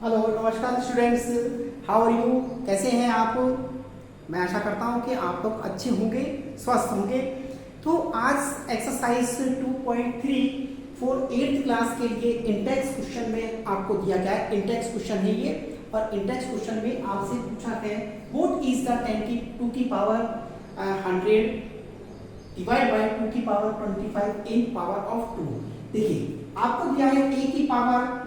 Hello नमस्कार students, how are you. कैसे हैं आप। मैं आशा करता हूं कि आप लोग अच्छे होंगे, स्वस्थ होंगे। तो आज एक्सरसाइज 2.3 फॉर 8th क्लास के लिए इंडेक्स क्वेश्चन में आपको दिया गया है। इंडेक्स क्वेश्चन है ये, और इंडेक्स क्वेश्चन में आपसे पूछा है व्हाट इज द 10 की 2 की पावर 100 डिवाइड बाय 2 की पावर 25 इन पावर ऑफ 2। देखिए आपको दिया है a की पावर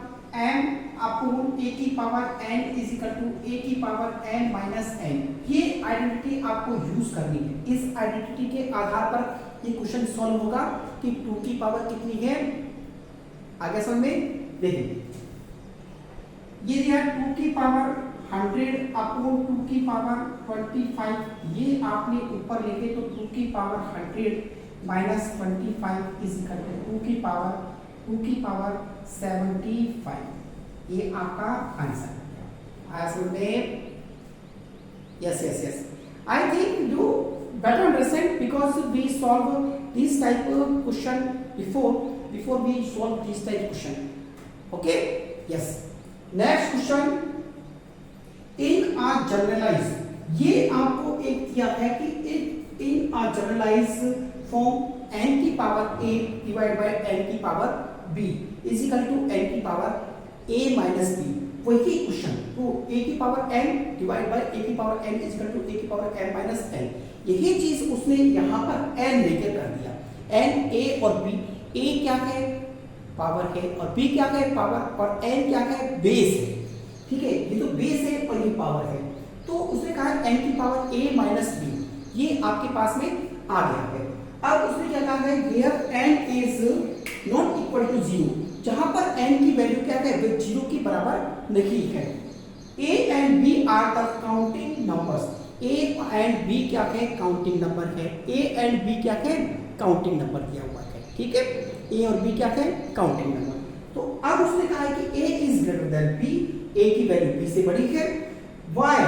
m अपॉन a की power n is equal to a की पावर n माइनस n। ये आइडेंटिटी आपको यूज करनी है। इस आइडेंटिटी के आधार पर ये क्वेश्चन सॉल्व होगा कि 2 की पावर कितनी है। आगे समझ में देखिए, ये दिया 2 की पावर 100 अपॉन 2 की पावर 25। ये आपने ऊपर लेके तो 2 की power 100 minus 25 is equal to 2 की पावर 75। ये आपका आंसर आया। समझ में? Yes I think you better understand because we solve this type of question before we solve this type of question. Okay, yes. Next question, in a generalize, ये आपको एक दिया है कि in a generalize form n की power a divide by n की power b is equal to n की power a minus b। वही क्वेश्चन, तो a की power n divide by a की power n is equal to a की power n minus n। यही चीज उसने यहाँ पर n लेकर कर दिया। n a और b, a क्या है पावर है और b क्या है पावर, और n क्या है बेस है। ठीक है, ये तो बेस है और ये पावर है। तो उसने कहा n की पावर a माइनस b, ये आपके पास में आ गया है। अब उसने क्या कहा है, where n is not equal to 0, जहां पर n की वैल्यू क्या है, वो 0 के बराबर नहीं है। a and b are the counting numbers. a and b क्या है, काउंटिंग नंबर है। a एंड b क्या है, काउंटिंग नंबर दिया हुआ है। ठीक है, a और b क्या है, काउंटिंग नंबर। तो अब उसने कहा है कि a is greater than b, a की वैल्यू b से बड़ी है। why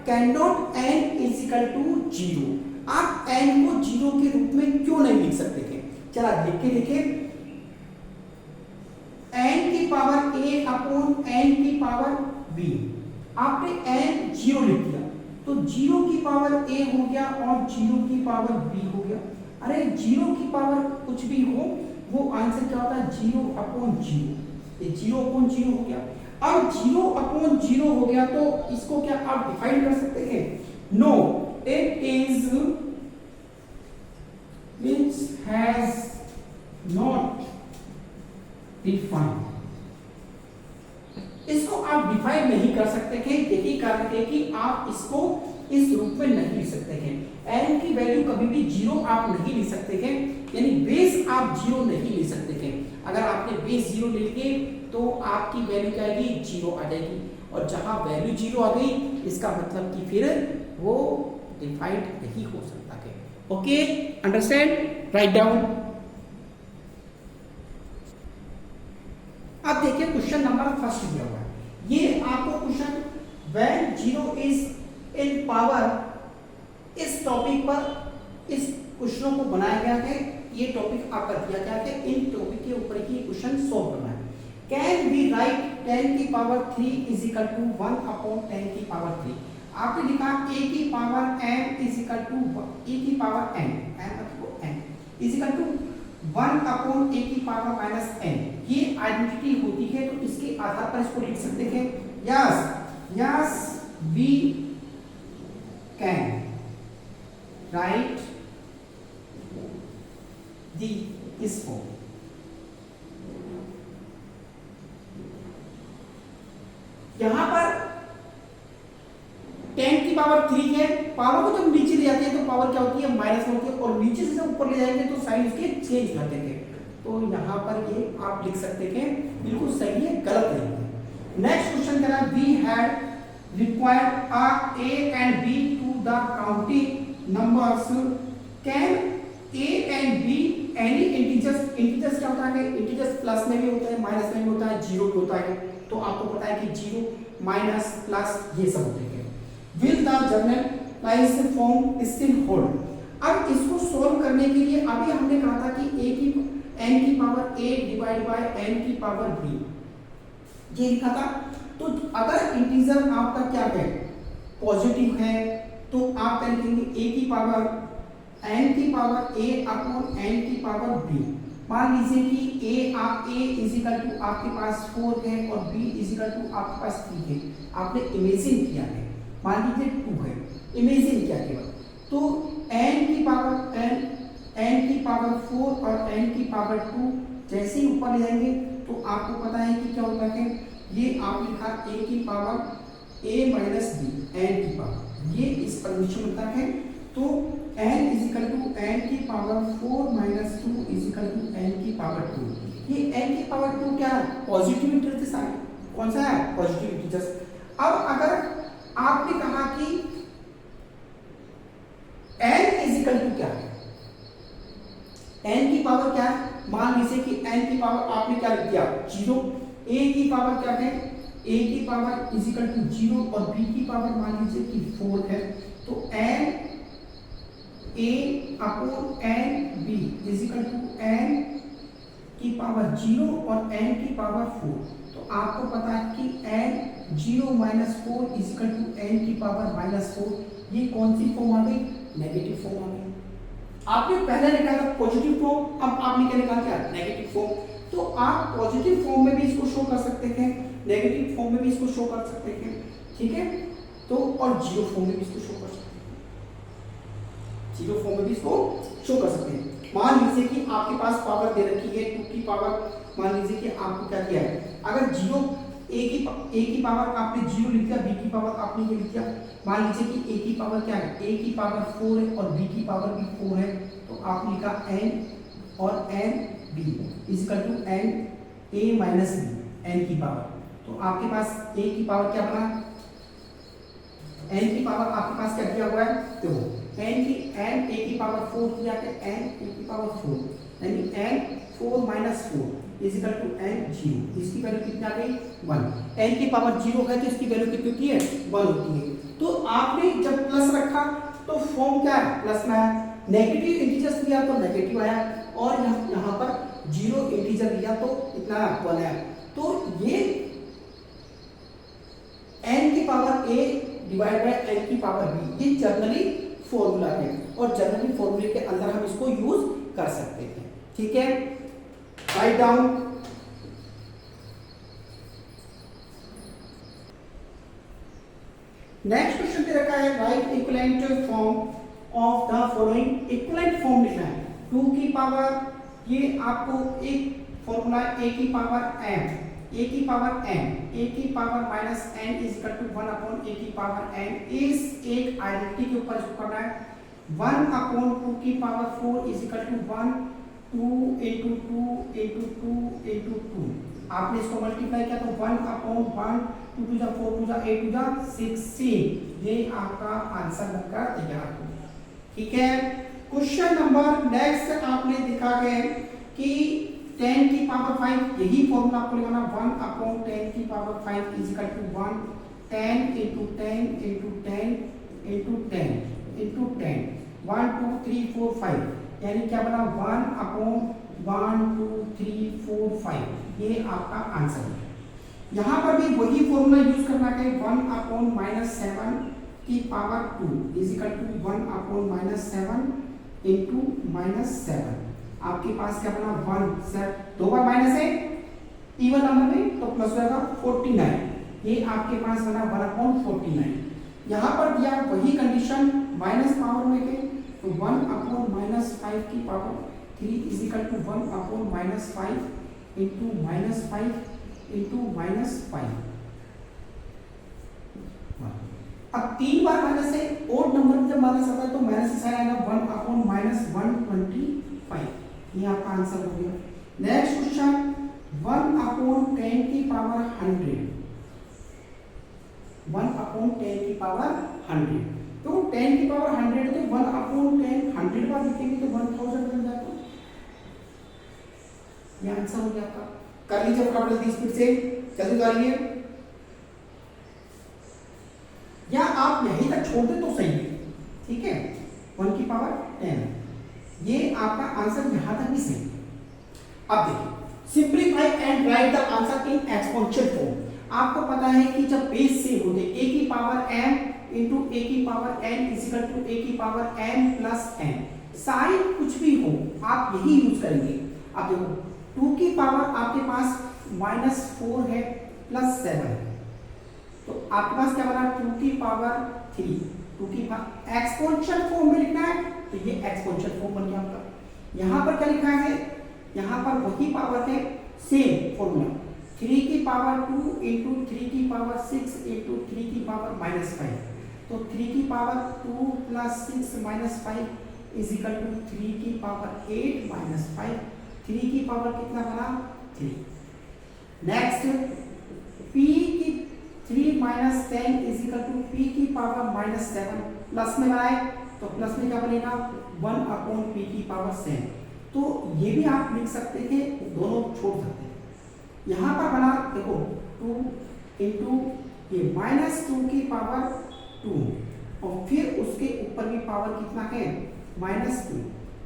can not n is equal to 0। आप n को 0 के रूप में क्यों नहीं लिख सकते थे। चला लिख के देखें, n की पावर a अपॉन n की पावर b। आपने n 0 लिख दिया तो 0 की पावर a हो गया और 0 की पावर b हो गया। अरे 0 की पावर कुछ भी हो, वो आंसर क्या होता है, 0 अपॉन 0। ये 0 अपॉन 0 हो गया। अब 0 अपॉन 0 हो गया तो इसको क्या आप डिफाइन कर सकते हैं? No, it is which has not defined। इसको आप डिफाइन नहीं कर सकते थे। यही कारण है कि आप इसको इस रूप में नहीं लिख सकते हैं। n की वैल्यू कभी भी 0 आप नहीं लिख सकते हैं, यानी बेस आप 0 नहीं ले सकते थे। अगर आपने बेस 0 ले लिए तो आपकी वैल्यू क्या आएगी, 0 आ जाएगी। और जहां वैल्यू 0 आ गई, इसका मतलब कि फिर वो डिफाइंड नहीं हो सकता है। Okay, understand, write down. अब देखिए क्वेश्चन नंबर फर्स्ट दिया हुआ है। ये आपको question when 0 is in power, इस टॉपिक पर इस क्वेश्चनों को बनाया गया है। ये टॉपिक आपका दिया गया है, इन टॉपिक के ऊपर ही क्वेश्चन सॉल्व करना है। कैन बी राइट 10 की power 3 is equal to 1 upon 10 की पावर 3। आपने लिखा a की power n is equal to e की power n, n is equal to 1 upon a की पावर माइनस n। ये आइडेंटिटी होती है, तो इसके आधार पर इसको लिख सकते हैं। Yes we can write this form. यहां पर 10 की पावर 3 है। पावर को जब नीचे ले जाते हैं तो पावर क्या होती है, माइनस होती है, और नीचे से जब ऊपर ले जाएंगे तो साइन उसके चेंज कर देंगे। तो यहाँ पर ये आप लिख सकते हैं, बिल्कुल सही है, गलत नहीं है। नेक्स्ट क्वेश्चन कह रहा है, we had required a and b to the counting numbers, can a and b any integers। Integers क्या होता है, इंटीजर्स प्लस में भी होता है, माइनस में भी होता है, जीरो भी होता है। तो आपको पता है कि जीरो माइनस प्लस ये सब होते हैं। Will the generalized form still hold. अब इसको सोल्व करने के लिए अभी हमने कहा था कि a की n की power a divide by n की पावर b, ये लिखा था। तो अगर इंटीजर आपका क्या है पॉजिटिव है तो आप क्या लिखेंगे a की पावर n की पावर a अपॉन n की पावर b। मान लीजिए कि a इज इक्वल टू आपके पास 4 है और b इज इक्वल टू आपके पास 3 है। आपने इमेजिन किया है, मान लीजिए 2 है, इमेजिन किया केवल। तो n की पावर 4 और n की पावर 2 जैसे ही ऊपर ले जाएंगे तो आपको पता है कि क्या होता है, ये आप लिखा a की power a minus b n की पावर, ये इस परमिशन होता है। तो n is equal to n की power 4 minus 2 is equal to n की पावर 2। ये n की पावर 2 क्या है, पॉजिटिव इंटीजर्स है। कौन सा है, पॉजिटिव इंटीजर्स। अब अगर आपने कहा कि n इज इक्वल टू क्या है, n की पावर क्या है, मान लीजिए कि n की पावर आपने क्या लिख दिया 0, a की पावर क्या है, a की पावर इज इक्वल टू 0 और b की पावर मान लीजिए कि 4 है। तो n a upon n b is equal to n की पावर 0 और n की पावर 4। तो आपको पता है कि n 0 minus 4 is equal to n की पावर माइनस 4। ये कौन सी फॉर्म आ गई, नेगेटिव फॉर्म आ गई। आपने पहले निकाला था पॉजिटिव फॉर्म, अब आपने क्या निकाला क्या, नेगेटिव फॉर्म। तो आप पॉजिटिव फॉर्म में भी इसको शो कर सकते हैं, नेगेटिव फॉर्म में भी इसको शो कर सकते हैं, ठीक है। तो और जीरो फॉर्म में भी इसको शो कर सकते हैं, जीरो फॉर्म में भी इसको शो कर सकते हैं। मान लीजिए कि आपके पास पावर दे रखी है 2 की पावर, मान लीजिए कि आपको क्या दिया है, अगर जीरो a की पावर आपने 0 लिख दिया, b की पावर आपने ये लिख दिया। मान लीजिए कि a की पावर क्या है, a की पावर 4 है और b की पावर भी 4 है। तो आप लिखा n और n b is equal to n a minus b n की पावर। तो आपके पास a की पावर क्या बना, n की पावर आपके पास क्या दिया हुआ है, देखो n a की पावर 4 किया है, n a की पावर 4 यानी n 4 minus 4 is equal to n 0। इसकी वैल्यू कितनी आ गई 1। n की पावर 0 है तो इसकी वैल्यू कितनी होती है 1 होती है। तो आपने जब प्लस रखा तो फॉर्म क्या है, प्लस में आया। नेगेटिव इंटीजर्स लिया तो नेगेटिव आया और यहाँ पर जीरो इंटीजर लिया तो इतना 1 आया। तो ये n की power a divide by n की पावर b, ये जनरली फॉर्मूला है और जनरली फॉर्मूले के अंदर हम इसको यूज कर सकते हैं, ठीक है। Right down. नेक्स्ट क्वेश्चन दे रखा है, right equivalent form of the following. Equivalent form लिखना है 2 की पावर, ये आपको एक फॉर्मूला a की पावर m, a की पावर n, a की power minus n is equal to 1 upon a की पावर n। इस एक आइडेंटिटी के ऊपर इसको करना है 1 अपॉन 2 की power 4 is equal to 1 2 into 2 into 2 into 2। आपने इसको मल्टीप्लाई किया तो 1 अपॉन 1 2 टू जा 4 टू जा 8 टू जा 16। ये आपका आंसर बनकर तैयार हो, ठीक है। क्वेश्चन नंबर नेक्स्ट आपने देखा है कि 10 की पावर 5, यही फॉर्मूला आपको लगाना 1 अपॉन 10 की power 5 is equal to 1 10 into 10 into 10 into 10 into 10 1 2 3 4 5 यानी क्या बना 1 अपॉन 1 2 3 4 5। ये आपका आंसर है। यहाँ पर भी वही फॉर्मूला यूज करना है 1 अपॉन माइनस 7 की power 2 is equal to 1 upon minus 7 into minus 7। आपके पास क्या बना 1 7 दो बार माइनस है इवन नंबर में तो प्लस हो जाएगा 49। ये आपके पास बना 1 अपॉन 49। यहाँ पर दिया वही कंडीशन माइनस पावर में है तो 1 अपॉन माइनस 5 की power 3 is equal to 1 upon minus 5 into minus 5 into minus 5। अब 3 बार माइनस है, ओड नंबर में जब माइनस आता है तो माइनस से साइन आएगा 1 अपॉन माइनस 125। ये आपका आंसर हो गया। नेक्स्ट क्वेश्चन 1 अपॉन 10 की पावर 100, 1 अपॉन 10 की पावर 100। तो 10 की पावर 100 तो 1 अपॉन 10 100 बार लिखेंगे तो 1000 बन जाएगा। ये आंसर हो गया आपका। कर लीजिए फटाफट 30 स्पीड से जल्दी करिए, या आप यहीं तक छोड़ दे तो सही है, ठीक है। 1 की पावर 10, ये आपका आंसर यहां तक भी सही है। अब देखिए simplify and write the answer in exponential form. आपको पता है कि जब बेस सेम होते a की पावर m इंटू ए की power n is equal to a की power m plus n, sign कुछ भी हो आप यही यूज करेंगे। अब देखो 2 की पावर आपके पास -4 है प्लस 7 है, तो आपके पास क्या बना 2 की पावर 3, 2 की पावर एक्सपोनेंशियल फॉर्म में लिखना है तो ये एक्सपोनेंशियल फॉर्म बन गया आपका। यहाँ पर क्या लिखा है, यहाँ पर वही पावर है, सेम फॉर्मूला 3 की पावर 2 इंटू 3 की पावर 6 इंटू 3 की पावर -5, तो 3 की power 2 plus 6 minus 5 is equal to 3 की पावर 8 माइनस 5, 3 की पावर कितना बना 3। नेक्स्ट p की 3 minus 10 is equal to p की पावर -7, प्लस में बनाए तो प्लस में क्या बनेगा 1 अपॉन p की पावर 7, तो ये भी आप लिख सकते थे, दोनों छोड़ सकते हैं। यहाँ पर बना देखो 2 इंटू ये -2 की पावर 2 और फिर उसके ऊपर भी पावर कितना है -2।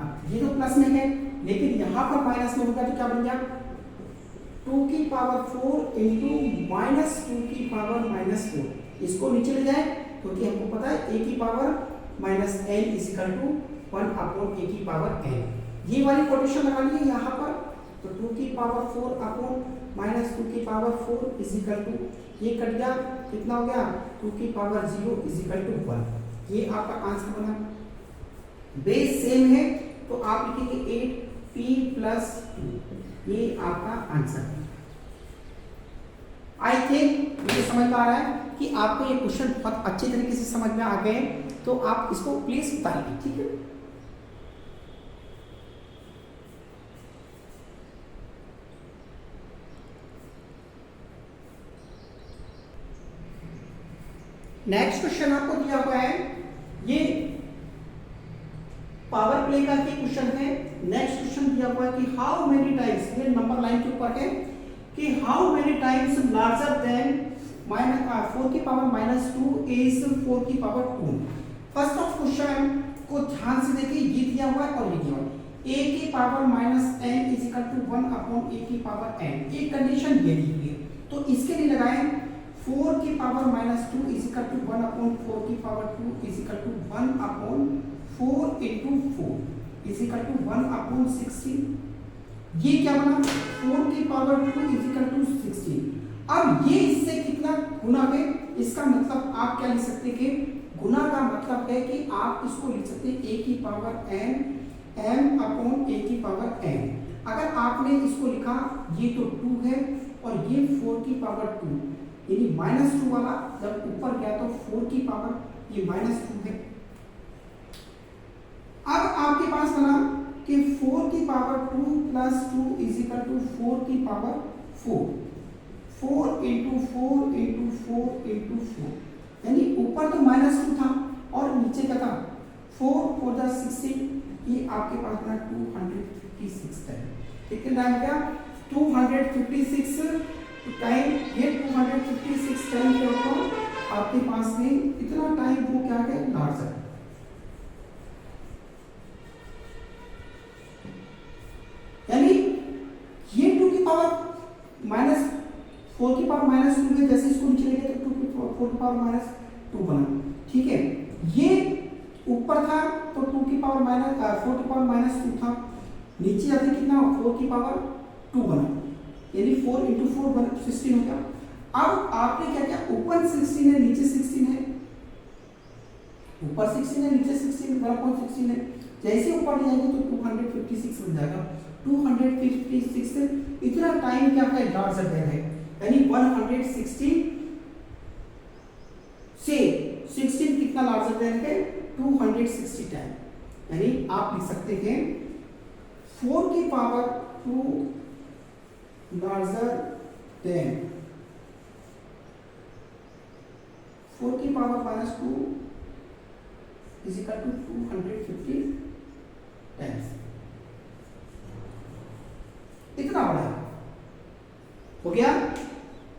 अब ये तो प्लस में है लेकिन यहाँ पर माइनस में होगा तो क्या बन गया 2 की पावर 4 इंटू -2 की पावर -4, इसको नीचे ले जाए क्योंकि हमको पता है a की power -n is equal to 1 upon a की पावर n, ये वाली कोटेशन लगा लीजिए यहाँ पर, तो 2 की पावर 4 अपॉन -2 की पावर 4 इज इक्वल टू, ये कट गया कितना हो गया 2 की पावर 0 इज इक्वल टू 1, ये आपका आंसर बना। बेस सेम है तो आप लिखेंगे 8p प्लस 2, ये आपका आंसर है। आई थिंक मुझे समझ में आ रहा है कि आपको ये क्वेश्चन बहुत अच्छे तरीके से समझ में आ गए, तो आप इसको प्लीज बताइए, ठीक है। नेक्स्ट क्वेश्चन आपको दिया हुआ है, ये पावर प्ले का क्वेश्चन है। नेक्स्ट क्वेश्चन दिया हुआ है कि हाउ मेनी टाइम्स, ये नंबर लाइन के ऊपर है कि how many times larger than 4 की पावर -2 इज 4 की पावर 2। फर्स्ट ऑफ क्वेश्चन को ध्यान से देखिए, ये दिया हुआ है और ये दिया हुआ है, a की power -n is equal to 1 upon a की पावर n, एक कंडीशन ये दी हुई है तो इसके लिए लगाएं 4 की power -2 is equal to 1 upon 4 की power 2 is equal to 1 upon 4 into 4 is equal to 1 upon 16। ये क्या बना 4 की पावर 2 इज इक्वल टू 16। अब ये इससे कितना गुना है, इसका मतलब आप क्या लिख सकते हैं, गुना का मतलब है कि आप इसको लिख सकते हैं a की power n m upon a की पावर n। अगर आपने इसको लिखा ये तो 2 है और ये 4 की पावर 2, यानी -2 वाला जब ऊपर गया तो 4 की पावर ये -2 है। अब आपके पास बना कि 4 की power 2 plus 2 is equal to 4 की पावर 4, 4 इंटू 4 इंटू 4 इंटू 4, यानी ऊपर तो -2 था और नीचे क्या था 4 4 द 16, ये आपके पास बना 256 टाइम। कितना टाइम हो गया 256 टाइम, ये 256 टाइम के ऊपर आपके पास में इतना टाइम वो क्या है लार्जर। यानी ये 2 की पावर -4 की पावर -2 है, जैसे इसको नीचे लेंगे तो 2 की 4 की पावर -2 बना, ठीक है। ये ऊपर था तो 2 की पावर 4 की पावर -2 था, नीचे जाते कितना 4 की पावर 2 बना, यानी 4 इंटू 4 बना 16 हो गया। अब आपने क्या किया, ऊपर 16 है नीचे 16 है, ऊपर 16 है नीचे 16 बड़ा कौन 16 है, जैसे ऊपर जाएंगे तो 256 बन जाएगा। 256 इतना टाइम क्या है लार्जर देन है, यानी 160 से 16 कितना लार्जर देन है 260 टाइम, यानी आप लिख सकते हैं 4 की पावर 2 larger than 4 की power -2 is equal to 250 times। इतना बड़ा हो गया,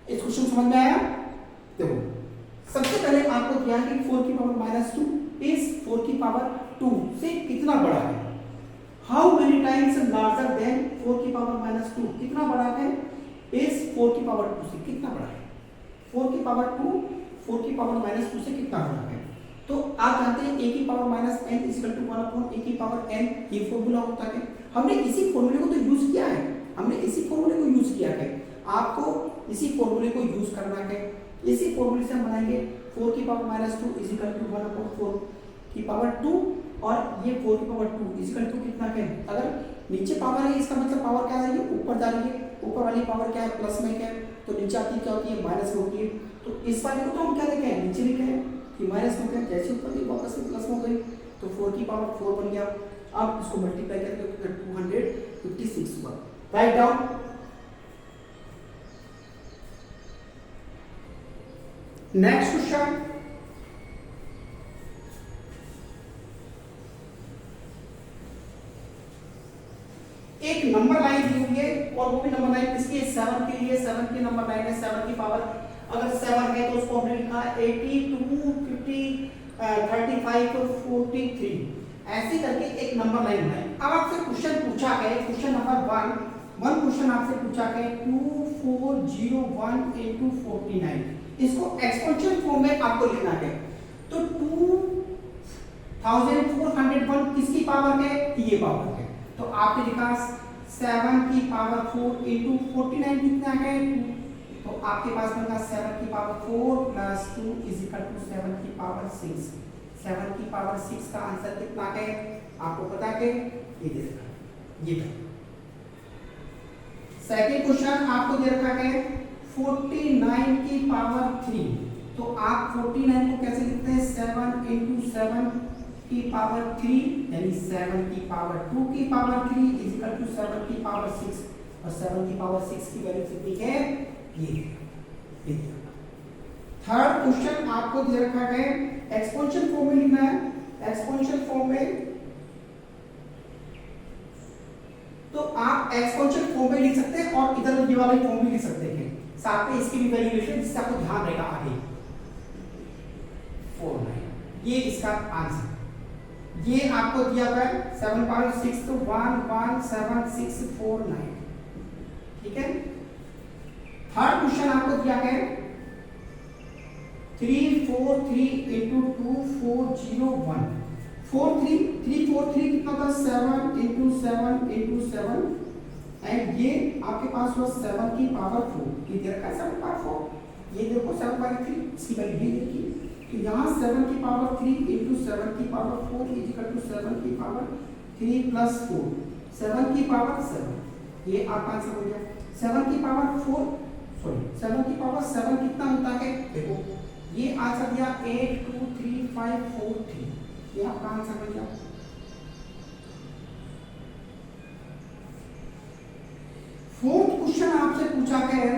इस क्वेश्चन समझ में आया। देखो सबसे पहले आपको दिया कि 4 की पावर -2 इस 4 की पावर 2 से कितना बड़ा है, how many times larger than 4 की पावर -2, कितना बड़ा है इस 4 की पावर 2 से कितना बड़ा है। 4 की पावर 2 4 की पावर माइनस 2 से कितना बड़ा है। तो आप जानते हैं a की power minus n equal to 1 upon a की पावर n, ये फॉर्मूला होता है। हमने इसी फॉर्मूले को तो यूज किया है, हमने इसी फॉर्मूले को यूज किया है। आपको इसी फॉर्मूले को यूज करना है। इसी फॉर्मूले से हम बनाएंगे 4 की power minus 2 equal to 1 upon 4 की पावर 2, और ये 4 की पावर 2 इक्वल टू कितना है, अगर नीचे पावर है इसका मतलब पावर क्या है, ऊपर जा रही है, ऊपर वाली पावर क्या है, प्लस में क्या है, तो नीचे आती क्या होती है, माइनस में होती है। तो इस वाले को तो हम क्या लेके हैं, नीचे लिखे हैं कि माइनस में क्या, जैसे ऊपर की वापस से प्लस में हो गई, तो 4 की पावर 4 बन गया। अब इसको मल्टीप्लाई करके 256 हुआ। Right down. नेक्स्ट क्वेश्चन, एक नंबर लाइन दी हुई है, और वो भी नंबर लाइन किसकी है, 7 के लिए। 7 की नंबर लाइन है, 7 की पावर अगर 7 है तो उसको हमने लिखा 82 50 35 और 43, ऐसे करके एक नंबर लाइन बनाई। अब आपसे क्वेश्चन पूछा है, क्वेश्चन नंबर 1 क्वेश्चन आपसे पूछा है 2401 into 49, इसको एक्सपोनेंशियल फॉर्म में आपको लिखना है। तो 2401 किसकी पावर है, ये पावर है, तो आपने लिखा 7 की पावर 4 into 49 कितना है, तो आपके पास बनता 7 की power 4 plus 2 is equal to 7 की पावर 6। 7 की पावर 6 का आंसर कितना है, आपको पता है, ये दे रखा है, ये। सेकंड क्वेश्चन आपको दे रखा है 49 की पावर 3, तो आप 49 को कैसे लिखते हैं, 7 into 7 की पावर 3, यानी 7 की पावर 2 की पावर 3 इज इक्वल टू 7 की पावर 6, और 7 की पावर 6 की वैल्यू कितनी है, ये। थर्ड क्वेश्चन आपको दे रखा है, एक्सपोनेंशियल फॉर्म में लिखना है, एक्सपोनेंशियल फॉर्म में, तो आप एक्सपोनेंशियल फॉर्म में लिख सकते हैं और इधर ये वाला फॉर्म भी लिख सकते हैं, साथ में इसकी भी वैल्यू लिख लें, जिससे आपको ध्यान रहेगा आगे। 49 ये इसका आंसर, ये आपको दिया हुआ है 7 पावर 6 तो 117,649, ठीक है। थर्ड क्वेश्चन आपको दिया है 343 into 2401, 343 कितना था, 7 into 7 into 7, एंड ये आपके पास हुआ 7 की पावर 4, ये दे रखा है 7 की पावर 4, ये देखो 7 पावर 3, इसकी वैल्यू ये देखिए, तो यहाँ 7 की पावर 3 into 7 की पावर 4 इज इक्वल टू 7 की पावर 3 प्लस 4, 7 की पावर 7, ये आपका आंसर हो गया। 7 की पावर 4 सॉरी 7 की पावर 7 कितना होता है, देखो ये आंसर दिया 823543, ये आपका आंसर बन गया। फोर्थ क्वेश्चन आपसे पूछा है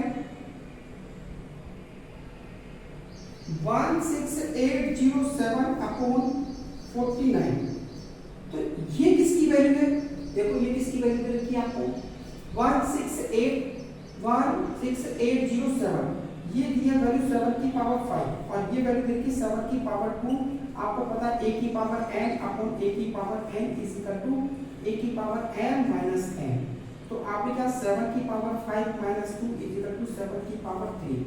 16807 अपॉन 49, तो ये किसकी वैल्यू है, देखो ये किसकी वैल्यू दे रखी है आपको, 16807, ये दिया वैल्यू 7 की पावर 5, और ये वैल्यू देखी 7 की पावर 2, आपको पता है a की पावर n अपॉन a की power n is equal to a की पावर m माइनस n, तो आपने क्या 7 की power 5 minus 2 is equal to 7 की पावर 3,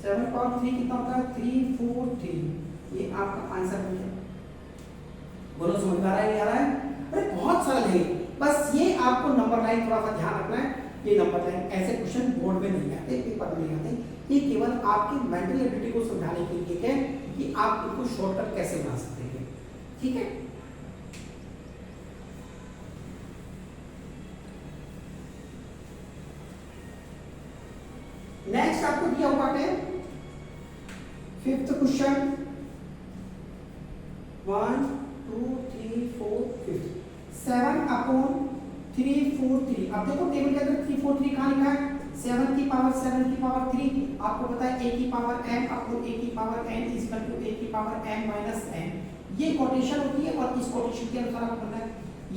7 पावर 3 कितना होता है 343, ये आपका आंसर बन गया। बोलो समझ में आ रहा है, नहीं आ रहा है, अरे बहुत सरल है, बस ये आपको नंबर लाइन थोड़ा सा ध्यान रखना है, ये नंबर लाइन ऐसे क्वेश्चन बोर्ड में नहीं आते, पेपर में नहीं आते, ये केवल आपकी मेंटल एबिलिटी को समझाने के लिए है कि आप इनको शॉर्टकट कैसे बना सकते हैं, ठीक है। नेक्स्ट आपको दिया हुआ है फिफ्थ क्वेश्चन 1 2 3 4 5 7 अपॉन 343, अब देखो टेबल के अंदर 343 कहाँ लिखा है, 7 की पावर 3, आपको पता है a की पावर m अपॉन a की power n is equal to a की पावर m माइनस n, ये कोटेशन होती है, और इस कोटेशन के अनुसार आपको पता है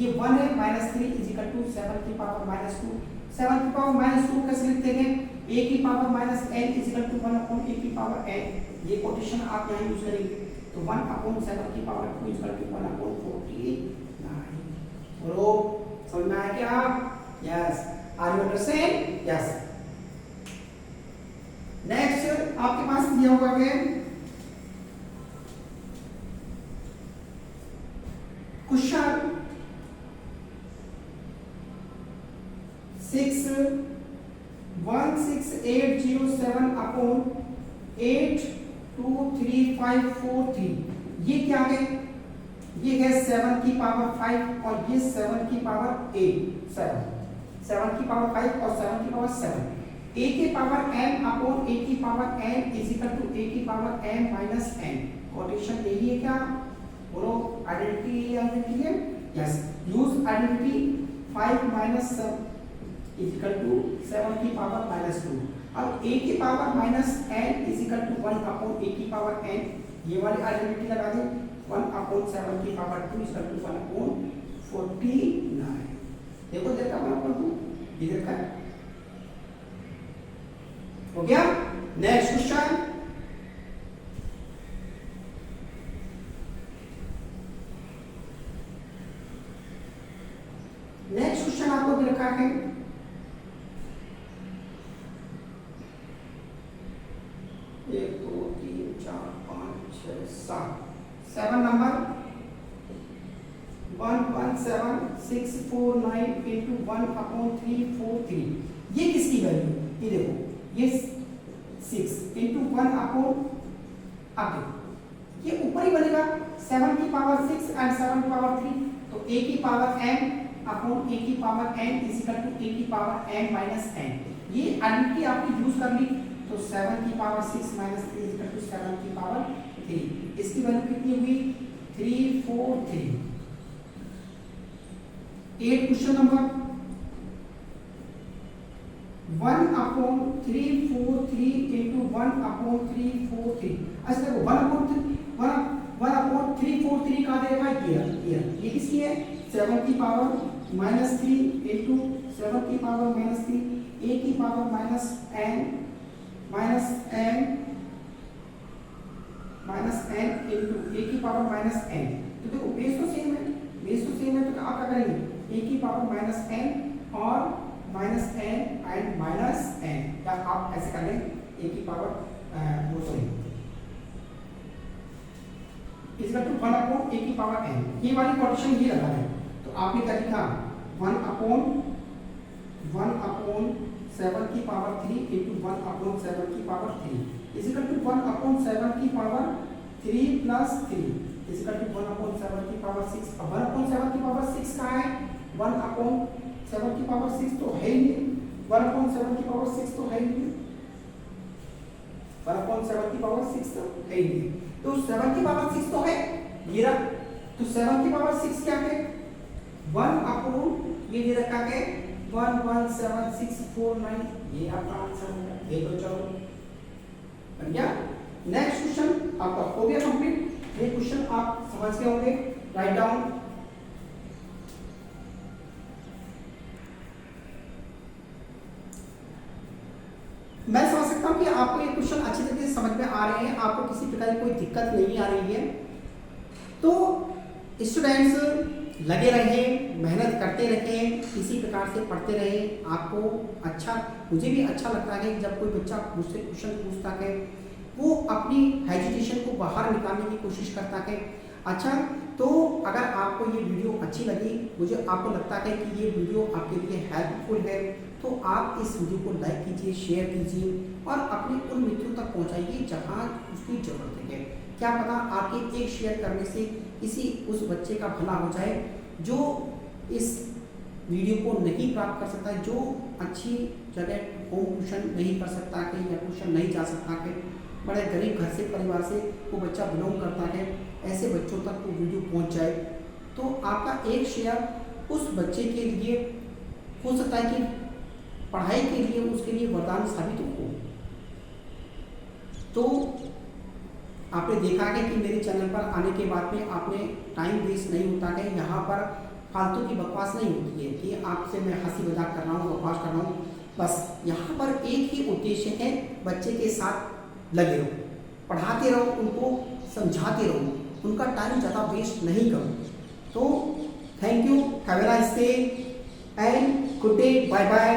ये 1 है, -3 इज इक्वल टू 7 की पावर -2, 7 की पावर -2 कैसे लिखते हैं, a की power minus n is equal to 1 upon a की पावर n, ये कोटेशन आप यहाँ यूज करेंगे, तो 1 अपॉन 7 की power 2 is equal to 1 upon 49, बोलो समझ में आया क्या, yes, are you understand, yes. Next आपके पास दिया हुआ है क्वेश्चन 16807 अपॉन 823543। ये क्या है? ये है 7 की पावर 5 और ये 7 की पावर 8। 7 की पावर 5 और 7 की पावर 7। a की पावर n अपॉन a की power n is equal to a की power n minus n। Quotation यही है क्या? बोलो आइडेंटिटी है? Yes. Use identity 5 minus 7 is equal to 7 की पावर माइनस 2। अब a की power minus n is equal to 1 upon a की पावर n। ये वाली आइडेंटिटी लगा दें। 1 अपॉन 7 की power 2 is equal to 1 upon 49। देखो देखा 1 अपॉन 2 इधर का हो गया। नेक्स्ट क्वेश्चन आपको भी रखा है 1 2 3 4 5 6 7 नंबर 117649 into 1 upon 343। ये किसकी वैल्यू? ये देखो ये 6 into 1 upon आगे ये ऊपर ही बनेगा 7 की पावर 6 एंड 7 की पावर 3। तो a की पावर n अपॉन a की power n is equal to a की पावर n माइनस n। ये आइडेंटिटी आपने यूज कर ली। तो 7 की power 6 minus 3 is equal to 7 की पावर 3। इसकी वैल्यू कितनी हुई? 343। 8 question number 1 upon 343 into 1 upon 343। अच्छा देखो 1 upon 343 का देगा ये किसकी है? 7 की पावर माइनस 3 into 7 की पावर माइनस 3 a की power minus n into a की पावर माइनस n। तो देखो बेस तो सेम है तो आप क्या करेंगे? a की पावर माइनस n और minus n and minus n, या आप ऐसे कर लें a की पावर इसका टू 1 अपॉन a की पावर n। ये वाली कोटेशन ये लगा है। तो आपने क्या लिखा? 1 अपॉन 7 की पावर 3 into 1 अपॉन 7 की power 3 is equal to 1 upon 7 की power 3 plus 3 is equal to 1 upon 7 की पावर 6। अब 1 अपॉन 7 की पावर 6 कहाँ है? 1 अपॉन 7 की पावर 6 तो है ही नहीं। 1 अपॉन 7 की पावर 6 तो है ही नहीं। 1 अपॉन 7 की पावर 6 तो है ही नहीं। तो 7 की पावर 6 तो है ये रहा। तो 7 की पावर 6 क्या है? 1 अपॉन ये दे रखा है 117649। ये आपका आंसर होगा। ये तो चलो बन गया। नेक्स्ट क्वेश्चन आपका हो गया कंप्लीट। ये क्वेश्चन आप समझ गए होंगे। Write down. मैं समझ सकता हूं कि आपको ये क्वेश्चन अच्छी तरीके से समझ में आ रहे हैं, आपको किसी प्रकार की कोई दिक्कत नहीं आ रही है। तो स्टूडेंट्स लगे रहे, मेहनत करते रहे, इसी प्रकार से पढ़ते रहे। आपको अच्छा, मुझे भी अच्छा लगता है जब कोई बच्चा मुझसे क्वेश्चन पूछता है, वो अपनी हेजिटेशन को बाहर निकालने की कोशिश करता है। अच्छा, तो अगर आपको ये वीडियो अच्छी लगी, मुझे आपको लगता है कि ये वीडियो आपके लिए हेल्पफुल है, तो आप इस वीडियो को लाइक कीजिए, शेयर कीजिए और अपने उन मित्रों तक पहुंचाइए जहां उसकी ज़रूरत है। क्या पता आपके एक शेयर करने से किसी उस बच्चे का भला हो जाए जो इस वीडियो को नहीं प्राप्त कर सकता है, जो अच्छी जगह होम ट्यूशन नहीं कर सकता है या ट्यूशन नहीं जा सकता है, बड़े गरीब घर से परिवार से वो बच्चा बिलोंग करता है, ऐसे बच्चों तक वो वीडियो पहुंच जाए। तो आपका एक शेयर उस बच्चे के लिए हो सकता है कि पढ़ाई के लिए उसके लिए वरदान साबित हो। तो आपने देखा है कि मेरे चैनल पर आने के बाद में आपने टाइम वेस्ट नहीं होता है, यहाँ पर फालतू की बकवास नहीं होती है कि आपसे मैं हंसी मजाक कर रहा हूँ, बकवास कर रहा हूँ। बस यहाँ पर एक ही उद्देश्य है, बच्चे के साथ लगे रहो, पढ़ाते रहो, उनको समझाते रहो, उनका टाइम ज़्यादा वेस्ट नहीं करो। तो thank you, have a nice day and good day, bye bye.